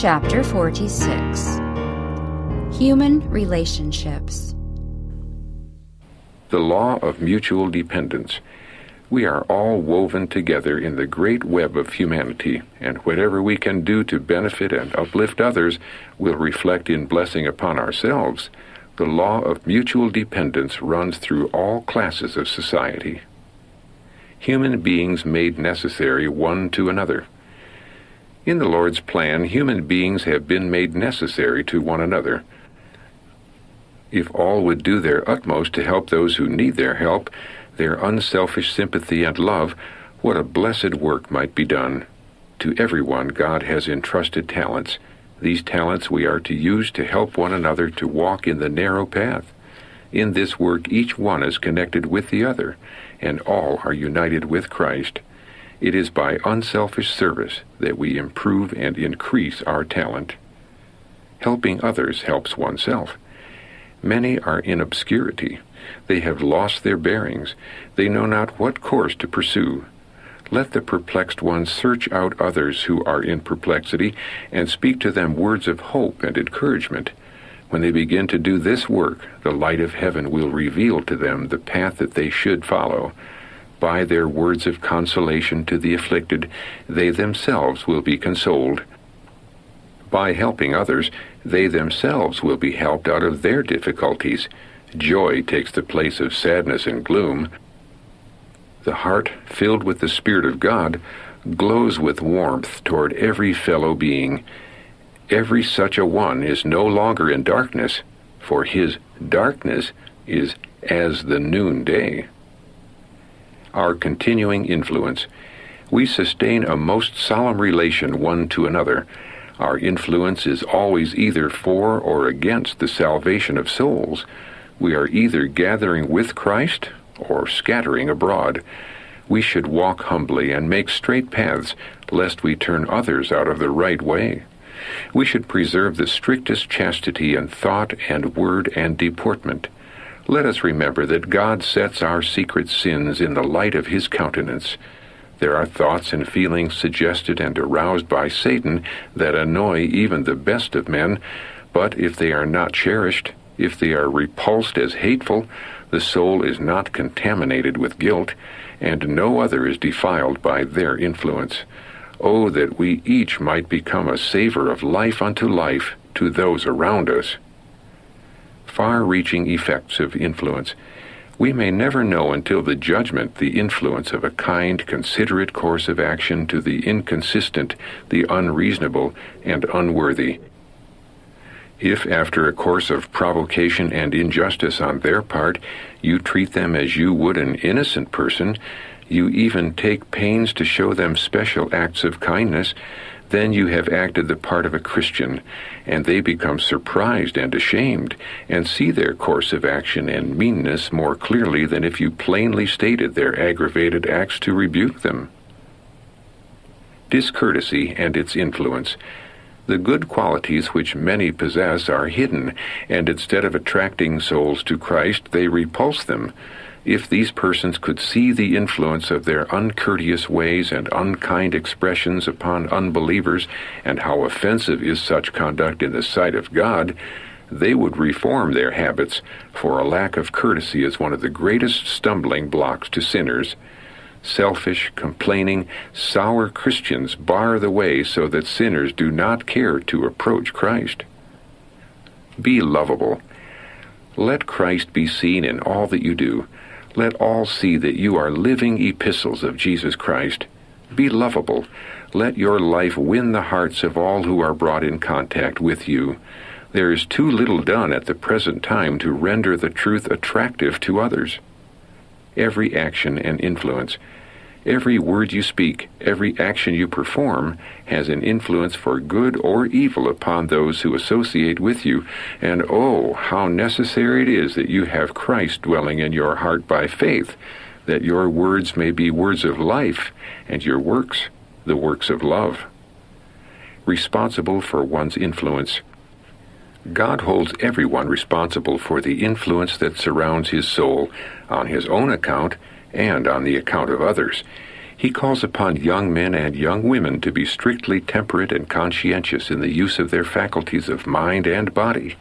Chapter 46. Human Relationships. The law of mutual dependence. We are all woven together in the great web of humanity, and whatever we can do to benefit and uplift others will reflect in blessing upon ourselves. The law of mutual dependence runs through all classes of society. Human beings made necessary one to another. In the Lord's plan, human beings have been made necessary to one another. If all would do their utmost to help those who need their help, their unselfish sympathy and love, what a blessed work might be done. To everyone God has entrusted talents. These talents we are to use to help one another to walk in the narrow path. In this work each one is connected with the other, and all are united with Christ. It is by unselfish service that we improve and increase our talent. Helping others helps oneself. Many are in obscurity. They have lost their bearings. They know not what course to pursue. Let the perplexed ones search out others who are in perplexity and speak to them words of hope and encouragement. When they begin to do this work, the light of heaven will reveal to them the path that they should follow. By their words of consolation to the afflicted, they themselves will be consoled. By helping others, they themselves will be helped out of their difficulties. Joy takes the place of sadness and gloom. The heart, filled with the Spirit of God, glows with warmth toward every fellow being. Every such a one is no longer in darkness, for his darkness is as the noonday. Our continuing influence. We sustain a most solemn relation one to another. Our influence is always either for or against the salvation of souls. We are either gathering with Christ or scattering abroad. We should walk humbly and make straight paths, lest we turn others out of the right way. We should preserve the strictest chastity in thought and word and deportment. Let us remember that God sets our secret sins in the light of His countenance. There are thoughts and feelings suggested and aroused by Satan that annoy even the best of men, but if they are not cherished, if they are repulsed as hateful, the soul is not contaminated with guilt, and no other is defiled by their influence. Oh, that we each might become a savor of life unto life to those around us. Far-reaching effects of influence. We may never know until the judgment the influence of a kind, considerate course of action to the inconsistent, the unreasonable, and unworthy. If, after a course of provocation and injustice on their part, you treat them as you would an innocent person, you even take pains to show them special acts of kindness, then you have acted the part of a Christian, and they become surprised and ashamed, and see their course of action and meanness more clearly than if you plainly stated their aggravated acts to rebuke them. Discourtesy and its influence. The good qualities which many possess are hidden, and instead of attracting souls to Christ, they repulse them. If these persons could see the influence of their uncourteous ways and unkind expressions upon unbelievers, and how offensive is such conduct in the sight of God, they would reform their habits, for a lack of courtesy is one of the greatest stumbling blocks to sinners. Selfish, complaining, sour Christians bar the way so that sinners do not care to approach Christ. Be lovable. Let Christ be seen in all that you do. Let all see that you are living epistles of Jesus Christ. Be lovable. Let your life win the hearts of all who are brought in contact with you. There is too little done at the present time to render the truth attractive to others. Every action and influence. Every word you speak, every action you perform, has an influence for good or evil upon those who associate with you, and oh, how necessary it is that you have Christ dwelling in your heart by faith, that your words may be words of life, and your works, the works of love. Responsible for one's influence. God holds everyone responsible for the influence that surrounds his soul, on his own account and on the account of others. He calls upon young men and young women to be strictly temperate and conscientious in the use of their faculties of mind and body.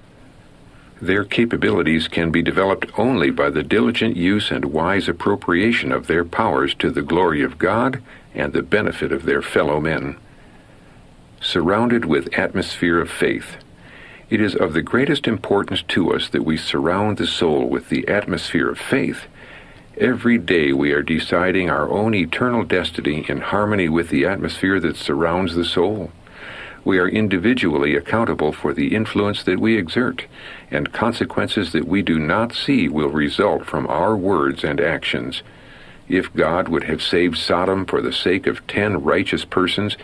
Their capabilities can be developed only by the diligent use and wise appropriation of their powers to the glory of God and the benefit of their fellow men. Surrounded with atmosphere of faith. It is of the greatest importance to us that we surround the soul with the atmosphere of faith. Every day we are deciding our own eternal destiny in harmony with the atmosphere that surrounds the soul. We are individually accountable for the influence that we exert, and consequences that we do not see will result from our words and actions. If God would have saved Sodom for the sake of 10 righteous persons,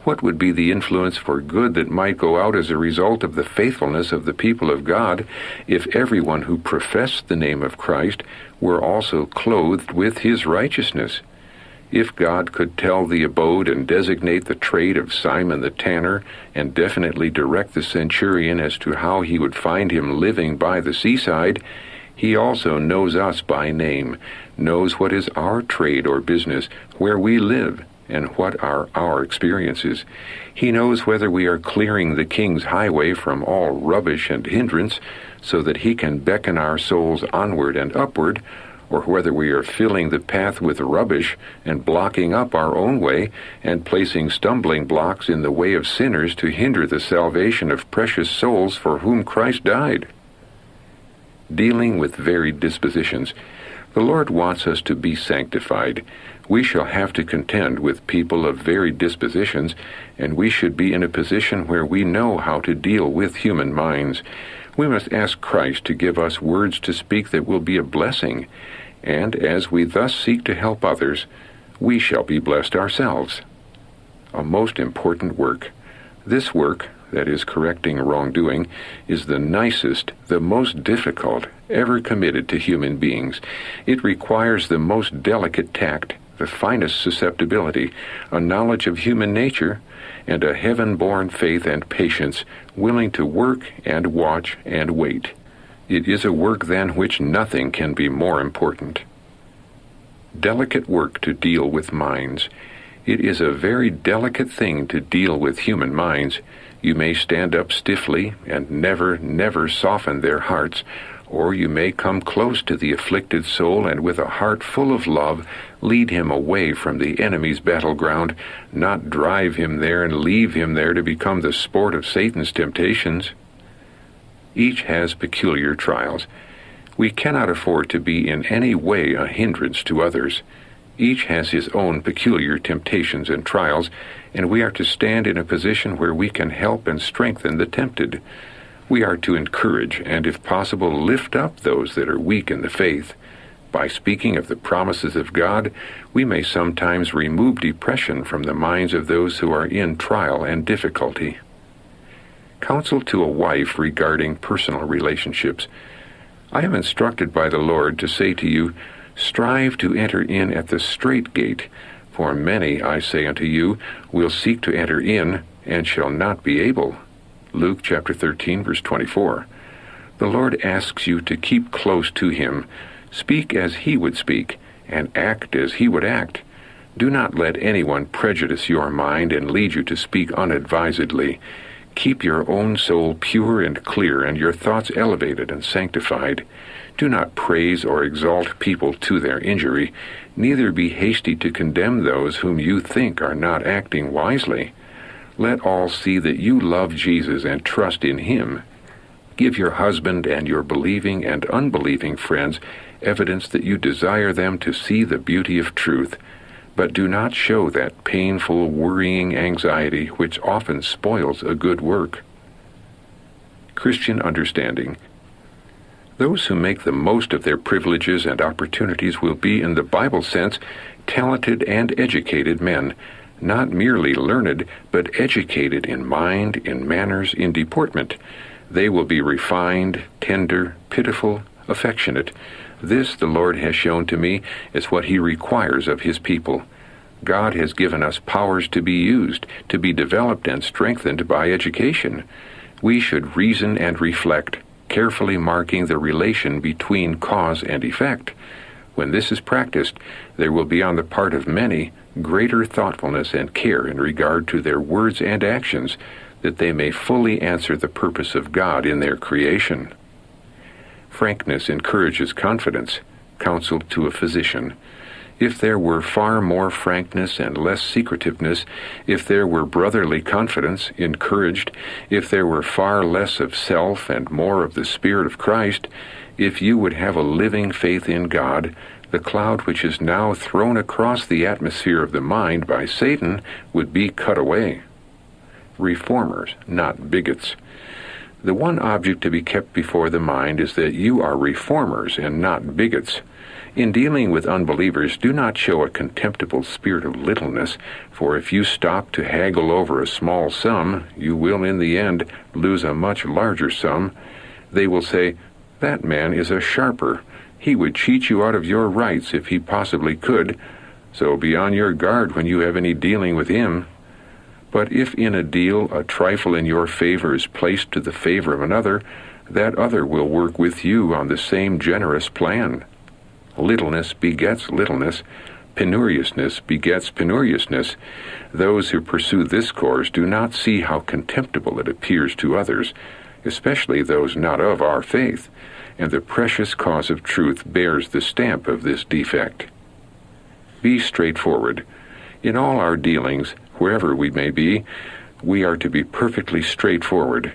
what would be the influence for good that might go out as a result of the faithfulness of the people of God if everyone who professed the name of Christ were also clothed with his righteousness? If God could tell the abode and designate the trade of Simon the tanner, and definitely direct the centurion as to how he would find him living by the seaside, he also knows us by name, knows what is our trade or business, where we live, and what are our experiences. He knows whether we are clearing the King's highway from all rubbish and hindrance, so that he can beckon our souls onward and upward, or whether we are filling the path with rubbish and blocking up our own way and placing stumbling blocks in the way of sinners to hinder the salvation of precious souls for whom Christ died. Dealing with varied dispositions. The Lord wants us to be sanctified. We shall have to contend with people of varied dispositions, and we should be in a position where we know how to deal with human minds. We must ask Christ to give us words to speak that will be a blessing, and as we thus seek to help others, we shall be blessed ourselves. A most important work. This work, that is correcting wrongdoing, is the nicest, the most difficult ever committed to human beings. It requires the most delicate tact, the finest susceptibility, a knowledge of human nature, and a heaven-born faith and patience, willing to work and watch and wait. It is a work than which nothing can be more important. Delicate work to deal with minds. It is a very delicate thing to deal with human minds. You may stand up stiffly and never soften their hearts, or you may come close to the afflicted soul and with a heart full of love lead him away from the enemy's battleground, not drive him there and leave him there to become the sport of Satan's temptations. Each has peculiar trials. We cannot afford to be in any way a hindrance to others. Each has his own peculiar temptations and trials, and we are to stand in a position where we can help and strengthen the tempted. We are to encourage and, if possible, lift up those that are weak in the faith. By speaking of the promises of God, we may sometimes remove depression from the minds of those who are in trial and difficulty. Counsel to a wife regarding personal relationships. I am instructed by the Lord to say to you, strive to enter in at the strait gate, for many, I say unto you, will seek to enter in, and shall not be able. Luke chapter 13, verse 24. The Lord asks you to keep close to him, speak as he would speak, and act as he would act. Do not let anyone prejudice your mind and lead you to speak unadvisedly. Keep your own soul pure and clear, and your thoughts elevated and sanctified. Do not praise or exalt people to their injury, neither be hasty to condemn those whom you think are not acting wisely. Let all see that you love Jesus and trust in him. Give your husband and your believing and unbelieving friends evidence that you desire them to see the beauty of truth, but do not show that painful, worrying anxiety which often spoils a good work. Christian understanding. Those who make the most of their privileges and opportunities will be, in the Bible sense, talented and educated men, not merely learned, but educated in mind, in manners, in deportment. They will be refined, tender, pitiful, affectionate. This, the Lord has shown to me, is what he requires of his people. God has given us powers to be used, to be developed and strengthened by education. We should reason and reflect, carefully marking the relation between cause and effect. When this is practiced, there will be on the part of many greater thoughtfulness and care in regard to their words and actions, that they may fully answer the purpose of God in their creation. Frankness encourages confidence, counsel to a physician. If there were far more frankness and less secretiveness, if there were brotherly confidence, encouraged, if there were far less of self and more of the Spirit of Christ, if you would have a living faith in God, the cloud which is now thrown across the atmosphere of the mind by Satan would be cut away. Reformers, not bigots. The one object to be kept before the mind is that you are reformers and not bigots. In dealing with unbelievers, do not show a contemptible spirit of littleness, for if you stop to haggle over a small sum, you will in the end lose a much larger sum. They will say, "That man is a sharper. He would cheat you out of your rights if he possibly could, so be on your guard when you have any dealing with him." But if in a deal a trifle in your favor is placed to the favor of another, that other will work with you on the same generous plan. Littleness begets littleness. Penuriousness begets penuriousness. Those who pursue this course do not see how contemptible it appears to others, especially those not of our faith, and the precious cause of truth bears the stamp of this defect. Be straightforward. In all our dealings, wherever we may be, we are to be perfectly straightforward.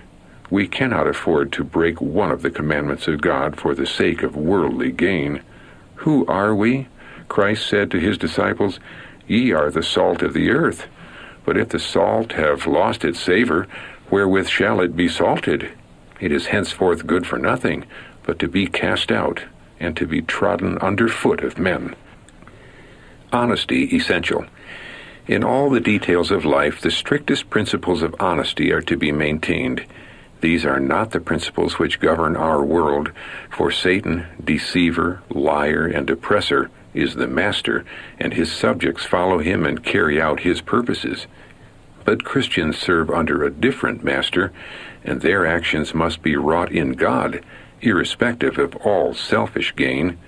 We cannot afford to break one of the commandments of God for the sake of worldly gain. Who are we? Christ said to his disciples, "Ye are the salt of the earth. But if the salt have lost its savor, wherewith shall it be salted? It is henceforth good for nothing, but to be cast out, and to be trodden under foot of men." Honesty essential. In all the details of life, the strictest principles of honesty are to be maintained. These are not the principles which govern our world, for Satan, deceiver, liar, and oppressor, is the master, and his subjects follow him and carry out his purposes. But Christians serve under a different master, and their actions must be wrought in God, irrespective of all selfish gain.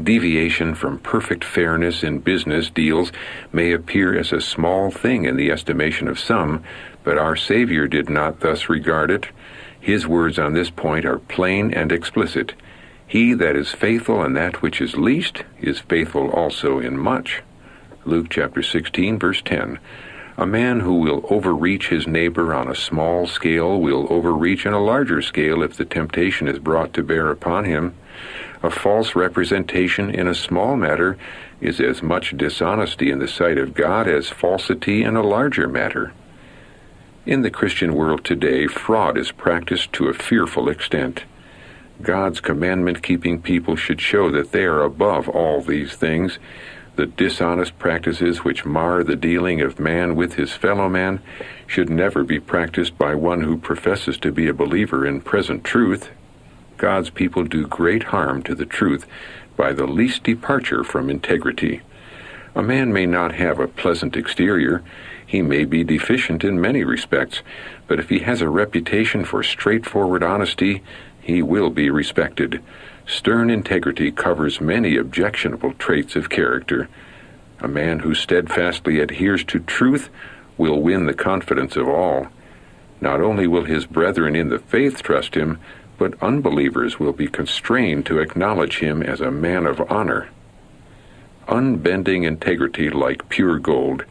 Deviation from perfect fairness in business deals may appear as a small thing in the estimation of some, but our Savior did not thus regard it. His words on this point are plain and explicit. He that is faithful in that which is least is faithful also in much. Luke chapter 16, verse 10. A man who will overreach his neighbor on a small scale will overreach on a larger scale if the temptation is brought to bear upon him. A false representation in a small matter is as much dishonesty in the sight of God as falsity in a larger matter. In the Christian world today, fraud is practiced to a fearful extent. God's commandment-keeping people should show that they are above all these things. The dishonest practices which mar the dealing of man with his fellow man should never be practiced by one who professes to be a believer in present truth. God's people do great harm to the truth by the least departure from integrity. A man may not have a pleasant exterior. He may be deficient in many respects, but if he has a reputation for straightforward honesty, he will be respected. Stern integrity covers many objectionable traits of character. A man who steadfastly adheres to truth will win the confidence of all. Not only will his brethren in the faith trust him, but unbelievers will be constrained to acknowledge him as a man of honor. Unbending integrity like pure gold.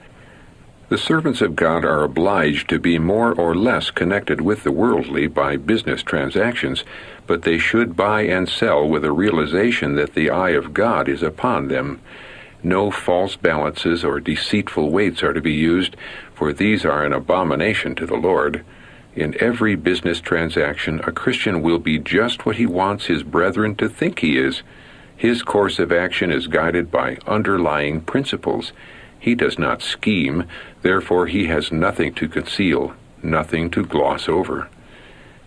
The servants of God are obliged to be more or less connected with the worldly by business transactions, but they should buy and sell with a realization that the eye of God is upon them. No false balances or deceitful weights are to be used, for these are an abomination to the Lord. In every business transaction, a Christian will be just what he wants his brethren to think he is. His course of action is guided by underlying principles. He does not scheme, therefore he has nothing to conceal, nothing to gloss over.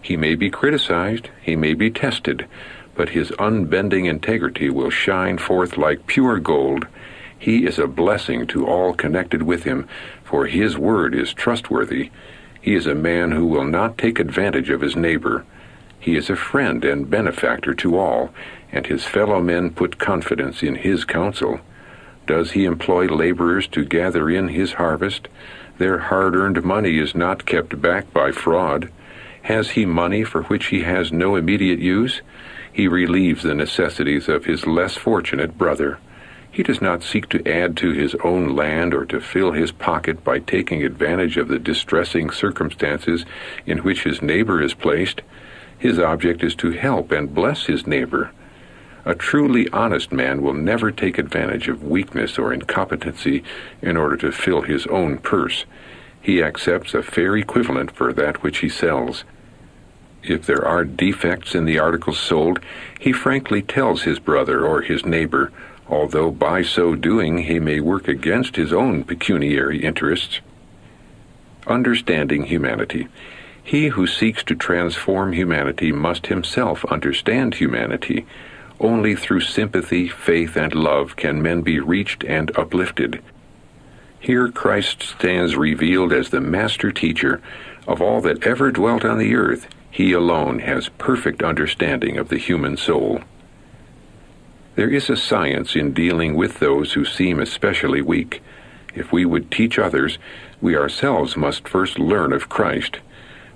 He may be criticized, he may be tested, but his unbending integrity will shine forth like pure gold. He is a blessing to all connected with him, for his word is trustworthy. He is a man who will not take advantage of his neighbor. He is a friend and benefactor to all, and his fellow men put confidence in his counsel. Does he employ laborers to gather in his harvest? Their hard-earned money is not kept back by fraud. Has he money for which he has no immediate use? He relieves the necessities of his less fortunate brother. He does not seek to add to his own land or to fill his pocket by taking advantage of the distressing circumstances in which his neighbor is placed. His object is to help and bless his neighbor. A truly honest man will never take advantage of weakness or incompetency in order to fill his own purse. He accepts a fair equivalent for that which he sells. If there are defects in the articles sold, he frankly tells his brother or his neighbor, although by so doing he may work against his own pecuniary interests. Understanding humanity. He who seeks to transform humanity must himself understand humanity. Only through sympathy, faith, and love can men be reached and uplifted. Here Christ stands revealed as the master teacher of all that ever dwelt on the earth. He alone has perfect understanding of the human soul. There is a science in dealing with those who seem especially weak. If we would teach others, we ourselves must first learn of Christ.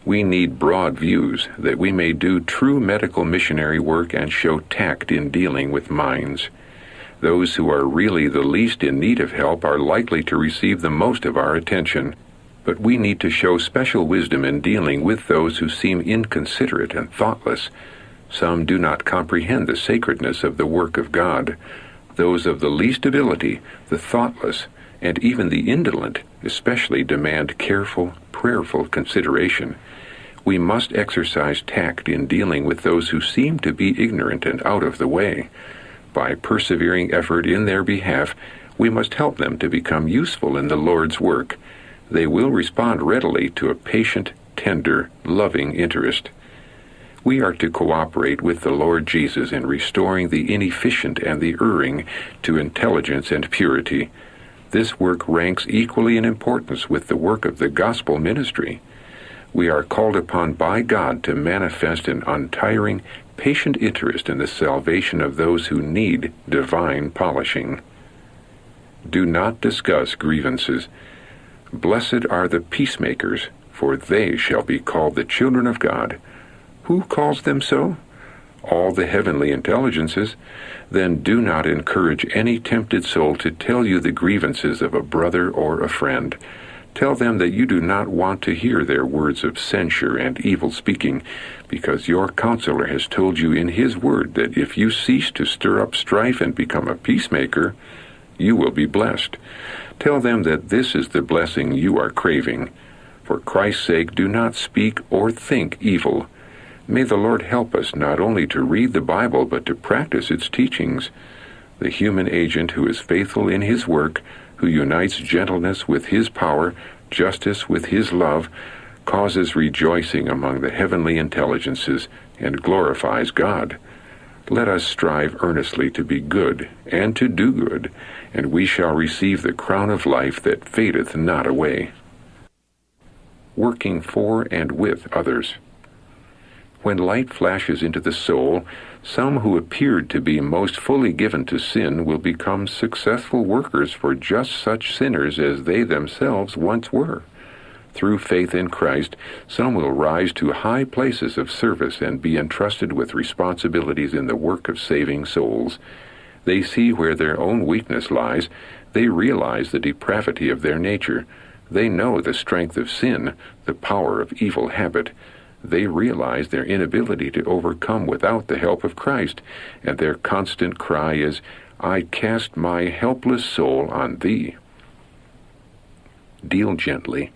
We need broad views that we may do true medical missionary work and show tact in dealing with minds. Those who are really the least in need of help are likely to receive the most of our attention. But we need to show special wisdom in dealing with those who seem inconsiderate and thoughtless. Some do not comprehend the sacredness of the work of God. Those of the least ability, the thoughtless, and even the indolent especially demand careful, prayerful consideration. We must exercise tact in dealing with those who seem to be ignorant and out of the way. By persevering effort in their behalf, we must help them to become useful in the Lord's work. They will respond readily to a patient, tender, loving interest. We are to cooperate with the Lord Jesus in restoring the inefficient and the erring to intelligence and purity. This work ranks equally in importance with the work of the gospel ministry. We are called upon by God to manifest an untiring, patient interest in the salvation of those who need divine polishing. Do not discuss grievances. Blessed are the peacemakers, for they shall be called the children of God. Who calls them so? All the heavenly intelligences. Then do not encourage any tempted soul to tell you the grievances of a brother or a friend. Tell them that you do not want to hear their words of censure and evil speaking, because your counselor has told you in his word that if you cease to stir up strife and become a peacemaker, you will be blessed. Tell them that this is the blessing you are craving. For Christ's sake, do not speak or think evil. May the Lord help us not only to read the Bible, but to practice its teachings. The human agent who is faithful in his work, who unites gentleness with his power, justice with his love, causes rejoicing among the heavenly intelligences, and glorifies God. Let us strive earnestly to be good and to do good, and we shall receive the crown of life that fadeth not away. Working for and with others. When light flashes into the soul, some who appeared to be most fully given to sin will become successful workers for just such sinners as they themselves once were. Through faith in Christ, some will rise to high places of service and be entrusted with responsibilities in the work of saving souls. They see where their own weakness lies. They realize the depravity of their nature. They know the strength of sin, the power of evil habit. They realize their inability to overcome without the help of Christ, and their constant cry is, "I cast my helpless soul on Thee." Deal gently.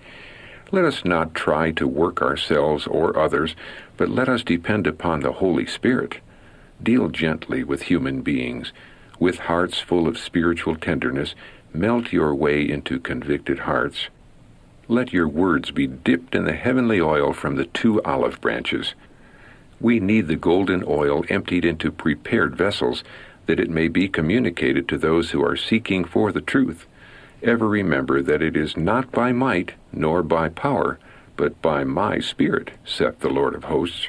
Let us not try to work ourselves or others, but let us depend upon the Holy Spirit. Deal gently with human beings. With hearts full of spiritual tenderness, melt your way into convicted hearts. Let your words be dipped in the heavenly oil from the 2 olive branches. We need the golden oil emptied into prepared vessels, that it may be communicated to those who are seeking for the truth. Ever remember that it is not by might, nor by power, but by my Spirit, saith the Lord of hosts.